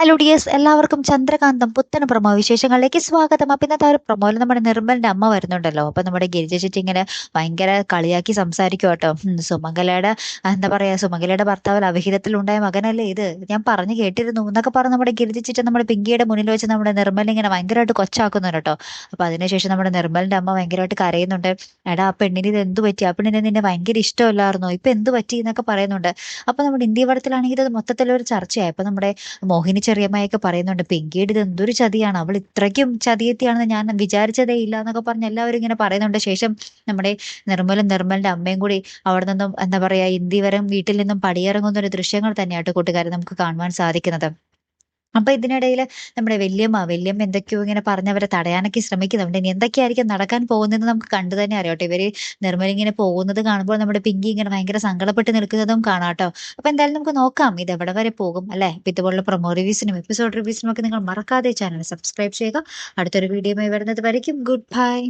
Hello dears, എല്ലാവർക്കും ചന്ദ്രകാന്തം പുത്തൻ promo വിശേഷങ്ങളിലേക്ക് സ്വാഗതം. അപ്പൊ ഇന്നത്തെ ഒരു പ്രൊമോയിൽ നമ്മുടെ നിർമ്മലിന്റെ അമ്മ വരുന്നുണ്ടല്ലോ. അപ്പൊ നമ്മുടെ ഗിരിജ ചേച്ചി ഇങ്ങനെ ഭയങ്കര കളിയാക്കി സംസാരിക്കും കേട്ടോ. സുമംഗലയുടെ എന്താ പറയാ, സുമംഗലയുടെ ഭർത്താവിൽ അവിഹിതത്തിലുണ്ടായ മകനല്ലേ ഇത്, ഞാൻ പറഞ്ഞു കേട്ടിരുന്നു എന്നൊക്കെ പറഞ്ഞ് നമ്മുടെ ഗിരിജ ചേച്ചി നമ്മുടെ പിങ്കിയുടെ മുന്നിൽ വെച്ച് നമ്മുടെ നിർമ്മലിനെ ഇങ്ങനെ ഭയങ്കരമായിട്ട് കൊച്ചാക്കുന്നുണ്ട് കേട്ടോ. അപ്പൊ അതിനുശേഷം നമ്മുടെ നിർമ്മലിന്റെ അമ്മ ഭയങ്കരമായിട്ട് കരയുന്നുണ്ട്. എടാ, ആ പെണ്ണിന് ഇത് എന്ത് പറ്റി, ആ പെണ്ണിന് നിന്നെ ഭയങ്കര ഇഷ്ടമല്ലായിരുന്നോ, ഇപ്പൊ എന്ത് പറ്റി എന്നൊക്കെ പറയുന്നുണ്ട്. അപ്പൊ നമ്മുടെ ഇന്ത്യ പടത്തിലാണെങ്കിൽ ഇത് മൊത്തത്തിലൊരു ചർച്ചയായി. അപ്പൊ നമ്മുടെ മോഹിനി ചെറിയമ്മയൊക്കെ പറയുന്നുണ്ട്, പിങ്കിയുടെ ഇത് എന്തൊരു ചതിയാണ്, അവൾ ഇത്രയ്ക്കും ചതിയെത്തിയാണെന്ന് ഞാൻ വിചാരിച്ചതേ ഇല്ല എന്നൊക്കെ പറഞ്ഞ് എല്ലാവരും ഇങ്ങനെ പറയുന്നുണ്ട്. ശേഷം നമ്മുടെ നിർമ്മലിന്റെ അമ്മയും കൂടി അവിടെ നിന്നും എന്താ പറയാ ഇന്ത്യ വരെ വീട്ടിൽ നിന്നും പടിയിറങ്ങുന്ന ഒരു ദൃശ്യങ്ങൾ തന്നെയാട്ടോ കൂട്ടുകാരെ നമുക്ക് കാണുവാൻ സാധിക്കുന്നത്. അപ്പൊ ഇതിനിടയിൽ നമ്മുടെ വല്യമ്മ എന്തൊക്കെയോ ഇങ്ങനെ പറഞ്ഞവരെ തടയാനൊക്കെ ശ്രമിക്കുന്നുണ്ട്. ഇനി എന്തൊക്കെയായിരിക്കും നടക്കാൻ പോകുന്നതെന്ന് നമുക്ക് കണ്ടു തന്നെ അറിയാട്ടോ. ഇവര് നിർമ്മലിങ്ങനെ പോകുന്നത് കാണുമ്പോൾ നമ്മുടെ പിങ്കി ഇങ്ങനെ ഭയങ്കര സങ്കടപ്പെട്ട് നിൽക്കുന്നതും കാണാട്ടോ. അപ്പൊ എന്തായാലും നമുക്ക് നോക്കാം ഇത് എവിടെ വരെ പോകും അല്ലെ. അപ്പൊ ഇതുപോലുള്ള പ്രൊമോ റിവ്യൂസിനും എപ്പിസോഡ് റിവ്യൂസിനും ഒക്കെ നിങ്ങൾ മറക്കാതെ ചാനൽ സബ്സ്ക്രൈബ് ചെയ്യുക. അടുത്തൊരു വീഡിയോയുമായി വരുന്നത് വരയ്ക്കും ഗുഡ് ബൈ.